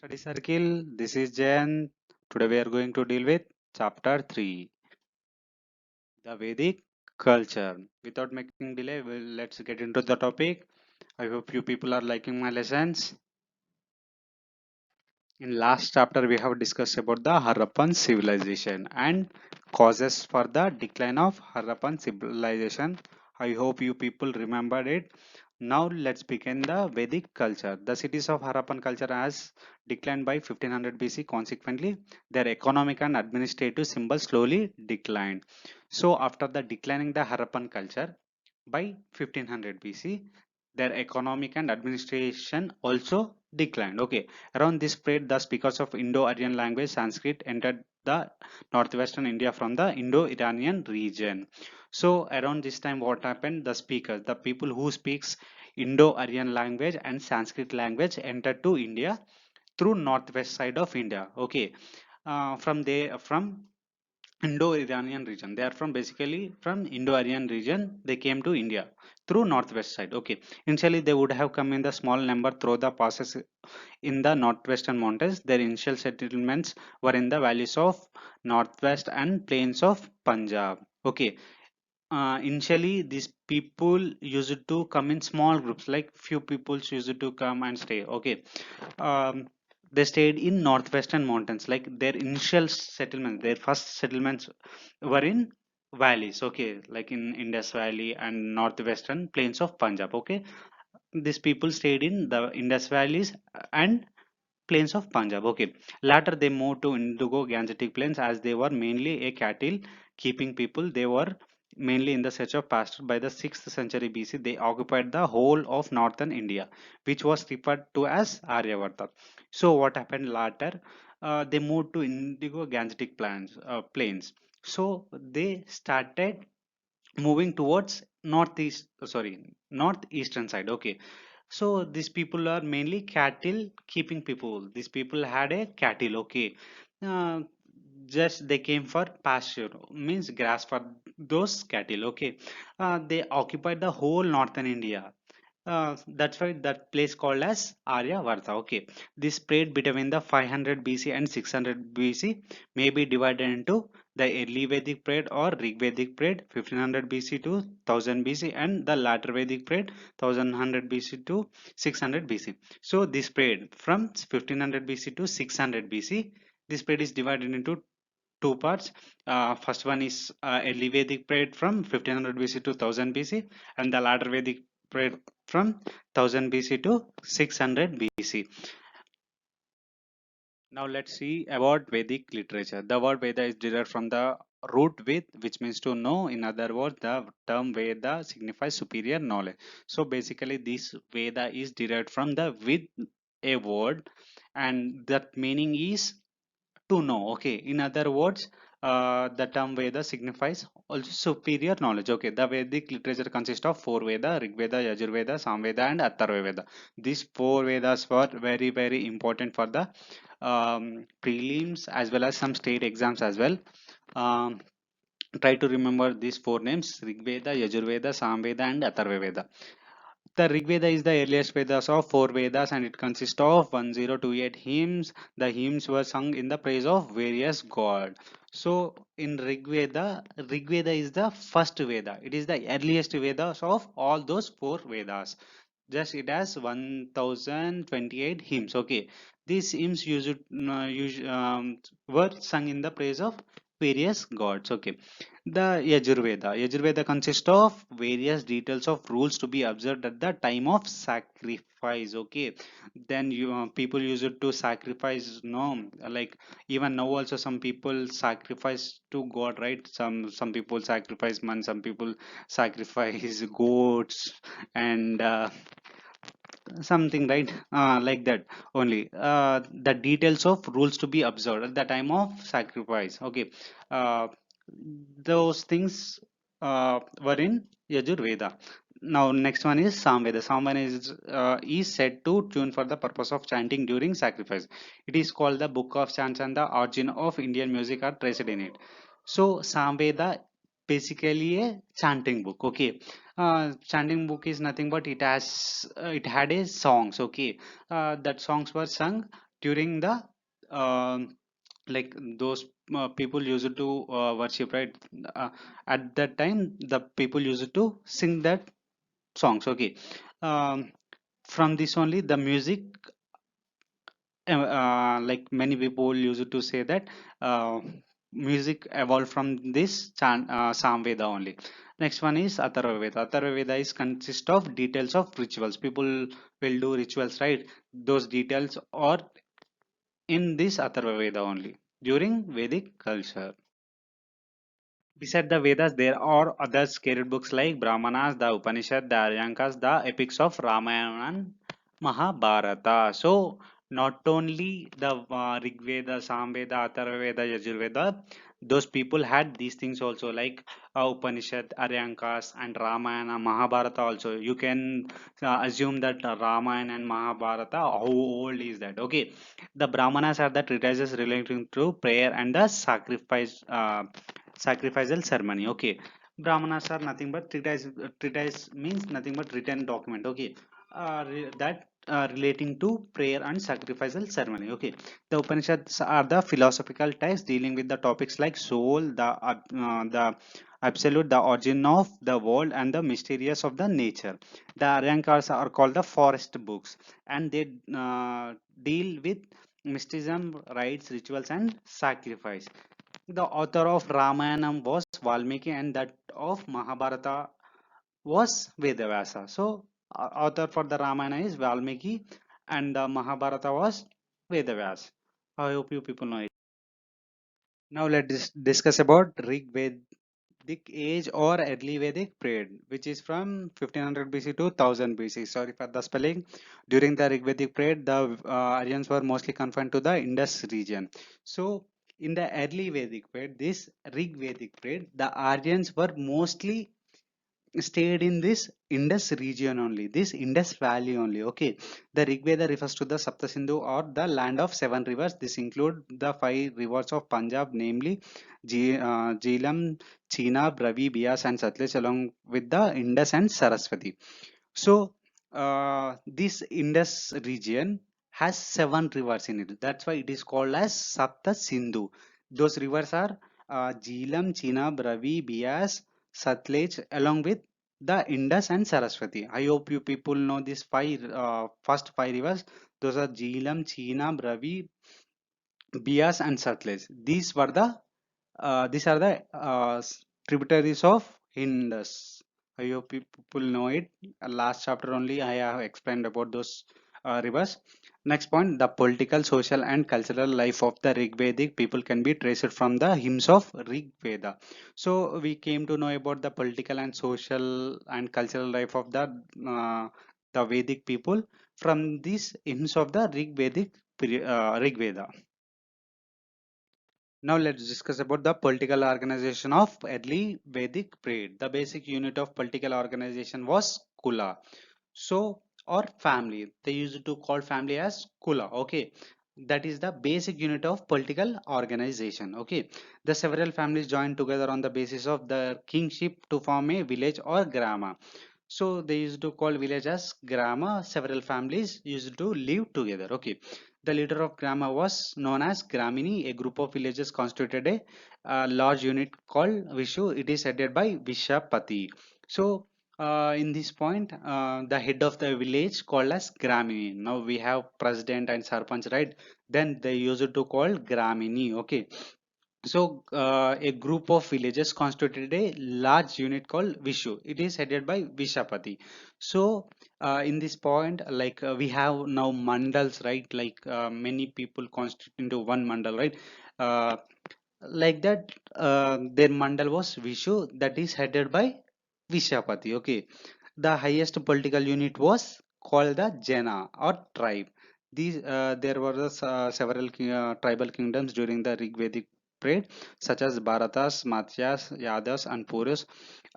Study Circle, this is Jen. Today we are going to deal with chapter 3, the Vedic culture. Without making delay, let's get into the topic. I hope you people are liking my lessons. In last chapter, we have discussed about the Harappan civilization and causes for the decline of Harappan civilization. I hope you people remembered it. Now let's begin the Vedic culture. The cities of Harappan culture has declined by 1500 BC. Consequently, their economic and administrative symbols slowly declined. So after the declining the Harappan culture by 1500 BC, their economic and administration also declined. Okay, around this period, the speakers of Indo-Aryan language Sanskrit entered the northwestern India from the Indo-Iranian region. So around this time, what happened? The speakers, the people who speaks Indo-Aryan language and Sanskrit language entered to India through northwest side of India. Okay, from Indo-Iranian region. They are from basically from Indo-Aryan region. They came to India through northwest side. Okay. Initially, they would have come in the small number through the passes in the northwestern mountains. Their initial settlements were in the valleys of northwest and plains of Punjab. Okay. Initially, these people used to come in small groups, like few people used to come and stay. Okay. They stayed in northwestern mountains, like their initial settlements, their first settlements were in valleys. Okay, like in Indus Valley and northwestern plains of Punjab. Okay, these people stayed in the Indus valleys and plains of Punjab. Okay, later they moved to Indigo Gangetic plains as they were mainly a cattle keeping people. They were mainly in the search of pasture. By the 6th century BC, they occupied the whole of northern India, which was referred to as Aryavata. So what happened later? They moved to Indigo Gangetic plains. So they started moving towards northeastern side. Okay, so these people are mainly cattle keeping people. These people had a cattle. Okay, uh, just they came for pasture, means grass for those cattle. Okay, they occupied the whole northern India. That's why that place called as Aryavarta. Okay, this spread between the 500 BC and 600 BC may be divided into the early Vedic period or Rig Vedic period 1500 BC to 1000 BC and the latter Vedic period 1100 BC to 600 BC. So this period from 1500 BC to 600 BC, this period is divided into two parts. First one is early Vedic period from 1500 BC to 1000 BC and the latter Vedic period from 1000 BC to 600 BC. Now let's see about Vedic literature. The word Veda is derived from the root Ved, which means to know. In other words, the term Veda signifies superior knowledge. So basically, this Veda is derived from the with a word, and that meaning is to know. Okay, in other words, the term Veda signifies also superior knowledge. Okay, the Vedic literature consists of four Veda: Rig Veda, Yajurveda, Samveda, and Atharva Veda. These four Vedas were very, very important for the prelims as well as some state exams as well. Um, Try to remember these four names: Rig Veda, Yajurveda, Samveda, and Atharva Veda. The Rig Veda is the earliest Vedas of four Vedas and it consists of 1028 hymns. The hymns were sung in the praise of various gods. So in Rig Veda is the first Veda. It is the earliest Vedas of all those four Vedas. Just it has 1028 hymns. Okay, these hymns were sung in the praise of various gods. Okay, the Yajurveda consists of various details of rules to be observed at the time of sacrifice. Okay, then people use it to sacrifice. No, like even now also some people sacrifice to God, right? Some people sacrifice man, some people sacrifice goats and something, right? Like that only. The details of rules to be observed at the time of sacrifice. Okay, uh, those things were in Yajurveda. Now next one is Samveda. Samveda is said to tune for the purpose of chanting during sacrifice. It is called the book of chants and the origin of Indian music are traced in it. So Samveda basically a chanting book. Okay, chanting book is nothing but it had a songs. Okay, that songs were sung during the um, like those people used to worship, right? uh, at that time the people used to sing that songs. Okay. um, from this only the music, like many people used to say that uh, music evolved from this Samveda only. Next one is Atharva Veda. Atharva Veda is consist of details of rituals. People will do rituals, right? Those details are in this Atharva Veda only during Vedic culture. Beside the Vedas, there are other sacred books like Brahmanas, the Upanishad, the Aryankas, the epics of Ramayana and Mahabharata. So, not only the Rig Veda, Samveda, Atharva Veda, Yajurveda, those people had these things also, like Upanishad, Aryankas, and Ramayana, Mahabharata also. You can assume that Ramayana and Mahabharata, how old is that? Okay. The Brahmanas are the treatises relating to prayer and the sacrificial ceremony. Okay. Brahmanas are nothing but treatise means nothing but written document. Okay. That relating to prayer and sacrificial ceremony. Okay. The Upanishads are the philosophical texts dealing with the topics like soul, the absolute, the origin of the world, and the mysterious of the nature. The Aryankas are called the forest books, and they deal with mysticism, rites, rituals, and sacrifice. The author of Ramayanam was Valmiki, and that of Mahabharata was Vedavyasa. So, author for the Ramayana is Valmiki, and the Mahabharata was Vedavyas. I hope you people know it. Now, let's discuss about Rig Vedic age or early Vedic period, which is from 1500 BC to 1000 BC. Sorry for the spelling. During the Rig Vedic period, the Aryans were mostly confined to the Indus region. So, in the early Vedic period, this Rig Vedic period, the Aryans were mostly stayed in this Indus region only, this Indus Valley only. Okay, the Rig Veda refers to the Saptasindhu or the land of seven rivers. This include the five rivers of Punjab, namely Jhelum, Chenab, Ravi, Bias, and Satluj, along with the Indus and Saraswati. So, this Indus region has seven rivers in it. That's why it is called as Sapta Sindhu. Those rivers are Jhelum, Chenab, Ravi, Bias, Satluj, along with the Indus and Saraswati. I hope you people know these five first five rivers. Those are Jhelum, Chenab, Ravi, Bias, and Satluj. These are the tributaries of Indus. I hope people know it. Last chapter only I have explained about those rivers. Next point, the political, social, and cultural life of the Rig Vedic people can be traced from the hymns of Rig Veda. So we came to know about the political and social and cultural life of the Vedic people from these hymns of the Rig Veda. Now let's discuss about the political organization of early Vedic period. The basic unit of political organization was Kula. So, or family. They used to call family as Kula. Okay. That is the basic unit of political organization. Okay. The several families joined together on the basis of their kingship to form a village or grama. So they used to call village as grama. Several families used to live together. Okay. The leader of grama was known as Gramini. A group of villages constituted a large unit called Vishu. It is headed by Vishapati. So in this point, the head of the village called as Gramini. Now we have president and sarpanch, right? Then they used to call Gramini. Okay. So, a group of villages constituted a large unit called Vishu. It is headed by Vishapati. So, in this point, like we have now mandals, right? Like many people constitute into one mandal, right? Uh, like that, their mandal was Vishu, that is headed by Vishapati. Okay. The highest political unit was called the Jena or tribe. There were several tribal kingdoms during the Rig Vedic period, such as Bharatas, Mathyas, Yadavas, and Purus.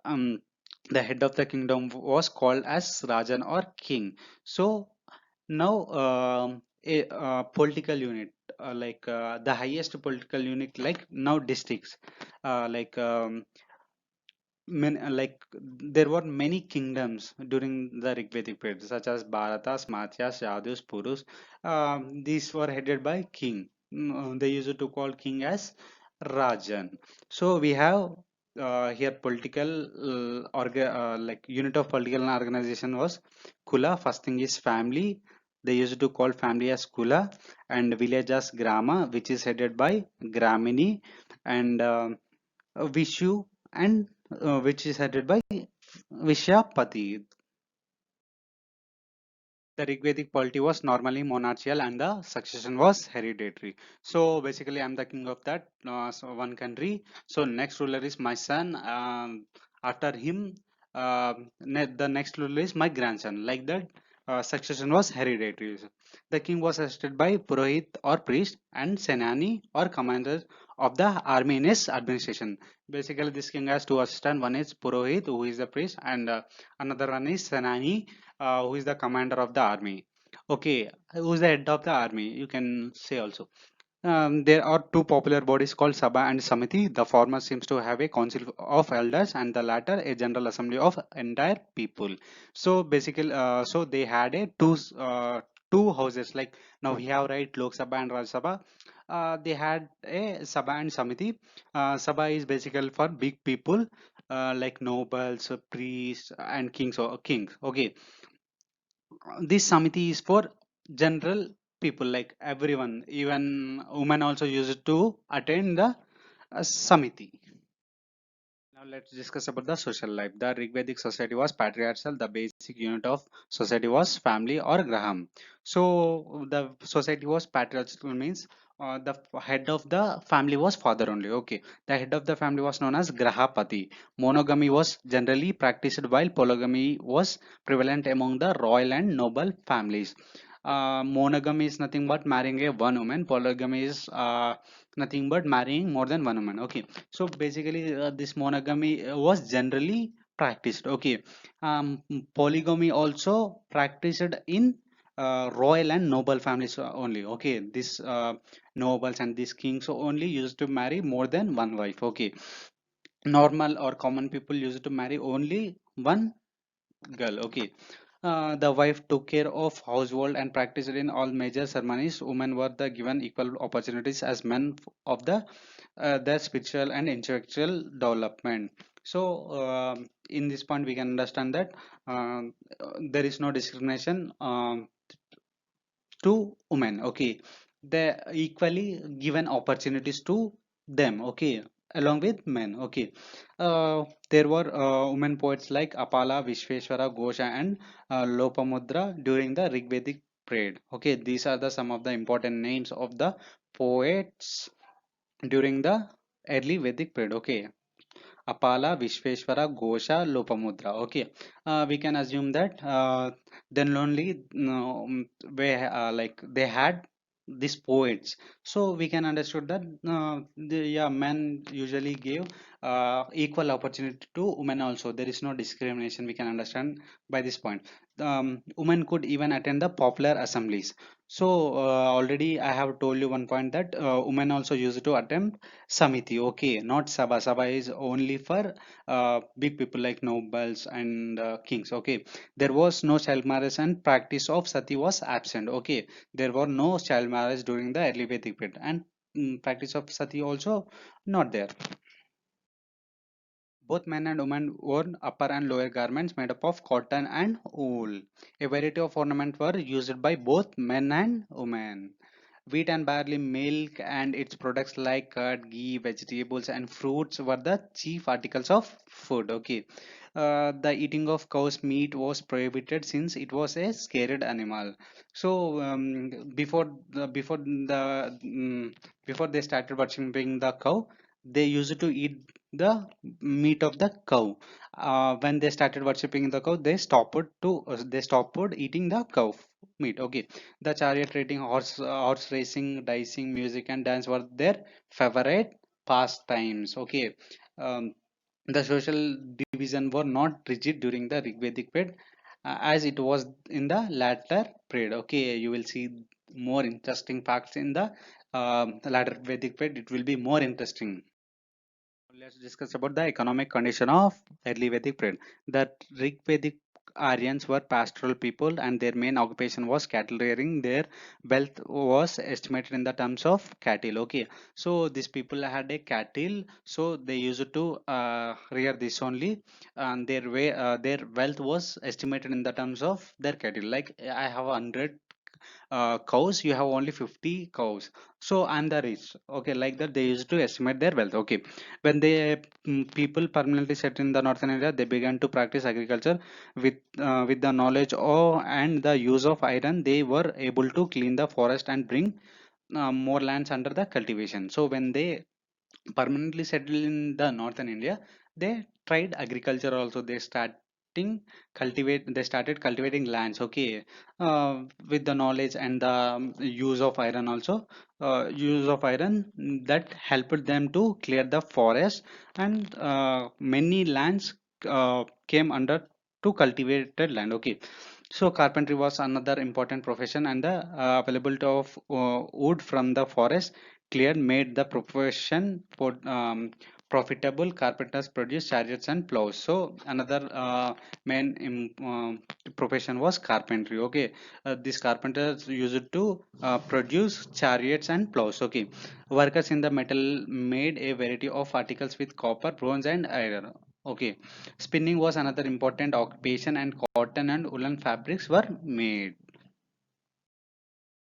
Um, the head of the kingdom was called as Rajan or king. So now a political unit, like the highest political unit, like now districts, like like there were many kingdoms during the Rigvedic period, such as Bharatas, Mathyas, Yadus, Purus. These were headed by king. They used to call king as Rajan. So we have here political like unit of political organization was Kula. First thing is family. They used to call family as Kula, and village as Grama, which is headed by Gramini, and Vishu, and which is headed by Vishyapati. The Rigvedic polity was normally monarchical and the succession was hereditary. So basically, I'm the king of that so one country. So next ruler is my son. After him, the next ruler is my grandson. Like that, succession was hereditary. The king was assisted by Purohit or priest and Senani or commander of the army in his administration. Basically, this king has two assistants. One is Purohit, who is the priest, and another one is Senani, who is the commander of the army. Okay, who is the head of the army? You can say also. There are two popular bodies called Sabha and Samiti. The former seems to have a council of elders, and the latter a general assembly of entire people. So basically, so they had a two houses. Like now we have right Lok Sabha and Rajya Sabha. They had a Sabha and Samiti. Sabha is basically for big people, like nobles, priests, and kings or kings. Okay, this samiti is for general people like everyone, even women also use it to attend the samiti. Now let's discuss about the social life. The Rigvedic society was patriarchal. The basic unit of society was family or graham. So the society was patriarchal means the head of the family was father only. Okay, the head of the family was known as grahapati. Monogamy was generally practiced while polygamy was prevalent among the royal and noble families. Monogamy is nothing but marrying a one woman. Polygamy is nothing but marrying more than one woman. Okay, so basically this monogamy was generally practiced. Okay, polygamy also practiced in royal and noble families only. Okay, this nobles and these kings only used to marry more than one wife. Okay, normal or common people used to marry only one girl. Okay, the wife took care of household and practiced in all major ceremonies. Women were the given equal opportunities as men of their spiritual and intellectual development. So in this point we can understand that there is no discrimination to women. Okay, they equally given opportunities to them. Okay, along with men. Okay, there were women poets like Apala, Vishveshwara, Gosha, and Lopamudra during the Rigvedic period. Okay, these are the some of the important names of the poets during the early Vedic period. Okay, Apala, Vishveshwara, Gosha, Lopamudra. Okay, we can assume that then only like they had these poets. So we can understood that yeah, men usually give equal opportunity to women also. There is no discrimination. We can understand by this point. Women could even attend the popular assemblies. So already I have told you one point that women also used to attend Samiti, okay, not Sabha. Sabha is only for big people like nobles and kings, okay. There was no child marriage and practice of sati was absent, okay. There were no child marriage during the early Vedic period, and practice of sati also not there. Both men and women wore upper and lower garments made up of cotton and wool. A variety of ornaments were used by both men and women. Wheat and barley, milk and its products like curd, ghee, vegetables, and fruits were the chief articles of food. Okay, the eating of cow's meat was prohibited since it was a scared animal. So before they started worshipping the cow, they used to eat the meat of the cow. When they started worshipping the cow, they stopped eating the cow meat. Okay, the chariot racing, horse racing, dicing, music, and dance were their favorite pastimes. Okay, the social division were not rigid during the Rigvedic period, as it was in the latter period. Okay, you will see more interesting facts in the latter Vedic period. It will be more interesting. Let's discuss about the economic condition of early Vedic period. The Rig Vedic Aryans were pastoral people and their main occupation was cattle rearing. Their wealth was estimated in the terms of cattle. Okay, so these people had a cattle, so they used to rear this only, and their wealth was estimated in the terms of their cattle. Like I have 100 cows, you have only 50 cows, so I'm the rich. Okay, like that they used to estimate their wealth. Okay, when people permanently settled in the northern India, they began to practice agriculture with the knowledge and the use of iron. They were able to clean the forest and bring more lands under the cultivation. So when they permanently settled in the northern India, they tried agriculture also. They started cultivating lands. Okay, with the knowledge and the use of iron also. Use of iron that helped them to clear the forest, and many lands came under to cultivated land. Okay, so carpentry was another important profession, and the availability of wood from the forest cleared made the profession profitable. Carpenters produced chariots and plows. So another profession was carpentry. Okay, these carpenters used to produce chariots and plows. Okay, workers in the metal made a variety of articles with copper, bronze, and iron. Okay, spinning was another important occupation, and cotton and woolen fabrics were made.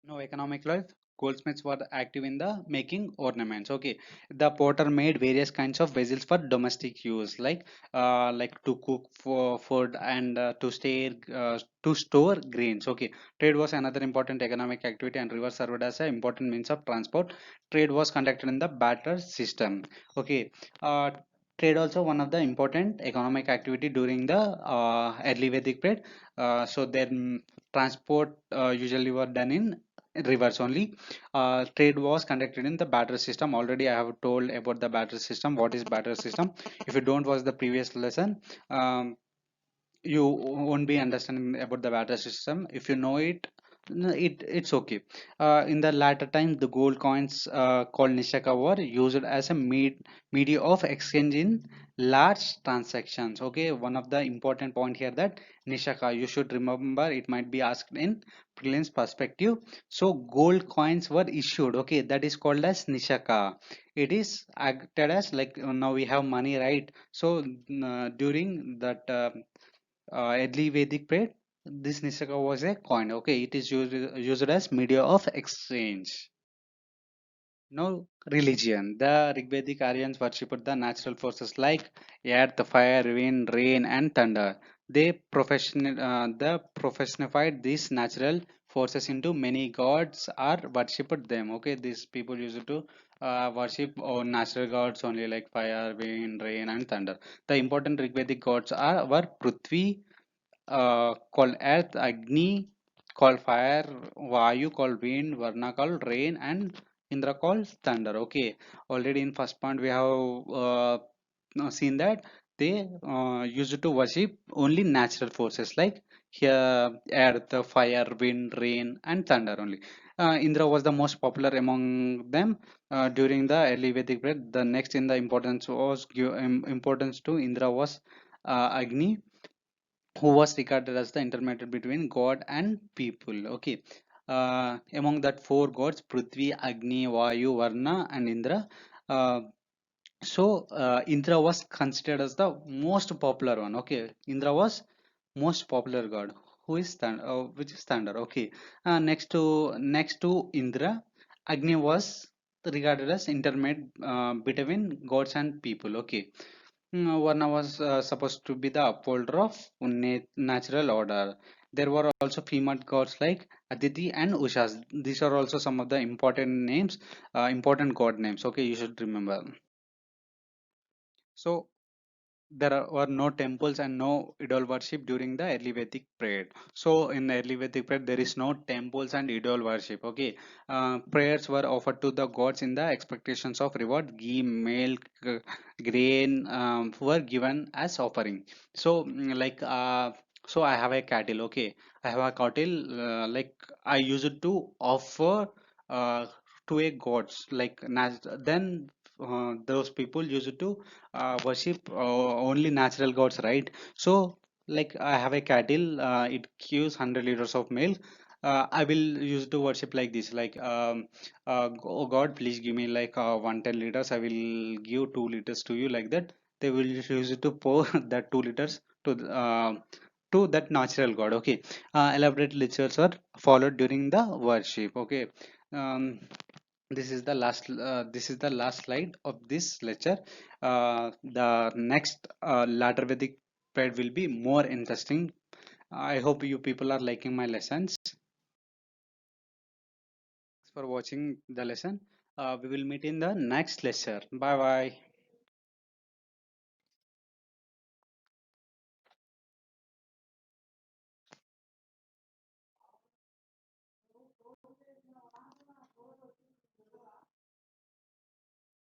No economic life. Goldsmiths were active in the making ornaments. Okay, the potter made various kinds of vessels for domestic use, like to cook for food and to store grains. Okay, trade was another important economic activity, and river served as an important means of transport. Trade was conducted in the barter system. Okay, uh, trade also one of the important economic activity during the early Vedic period. So their transport usually were done in rivers only. Trade was conducted in the barter system. Already I have told about the barter system. What is barter system? If you don't watch the previous lesson, you won't be understanding about the barter system. If you know it, it's okay. In the latter times, the gold coins called nishaka were used as a media of exchange in large transactions. Okay, one of the important point here that nishaka, you should remember, it might be asked in prelims perspective. So gold coins were issued. Okay, that is called as nishaka. It is acted as like now we have money, right? So during that early Vedic period, this Nisaka was a coin. Okay, it is used as media of exchange. Now, religion. The Rigvedic Aryans worshipped the natural forces like earth, fire, wind, rain, and thunder. They professionified these natural forces into many gods or worshipped them. Okay, these people used to worship natural gods only like fire, wind, rain, and thunder. The important Rigvedic gods were Prithvi, called earth, Agni called fire, Vayu called wind, Varna called rain, and Indra called thunder. Okay, already in first point we have seen that they used to worship only natural forces like here earth, fire, wind, rain, and thunder only. Indra was the most popular among them during the early Vedic period. The next in the importance to Indra was Agni, who was regarded as the intermediate between God and people. Okay, among that four gods, Prithvi, Agni, Vayu, Varna, and Indra. Uh, Indra was considered as the most popular one. Okay, Indra was most popular god. Who is which is Thunder? Okay, next to Indra, Agni was regarded as intermediate between gods and people. Okay, Varna was supposed to be the upholder of natural order. There were also female gods like Aditi and Ushas. These are also some of the important names, important god names. Okay, you should remember. So were no temples and no idol worship during the early Vedic period. So in the early Vedic period, there is no temples and idol worship. Okay, prayers were offered to the gods in the expectations of reward. Ghee, milk, grain were given as offering. So so I have a cattle. Okay, I have a cattle. Like I use it to offer uh, to a gods. Then those people used to worship only natural gods, right? So like I have a cattle, it gives 100 liters of milk. I will use to worship like this, like oh God, please give me like 110 liters. I will give 2 liters to you, like that. They will use to pour that 2 liters to that natural god. Okay, elaborate rituals are followed during the worship. Okay, um, this is the last slide of this lecture. The next latter Vedic period will be more interesting. I hope you people are liking my lessons. Thanks for watching the lesson. We will meet in the next lecture. Bye bye.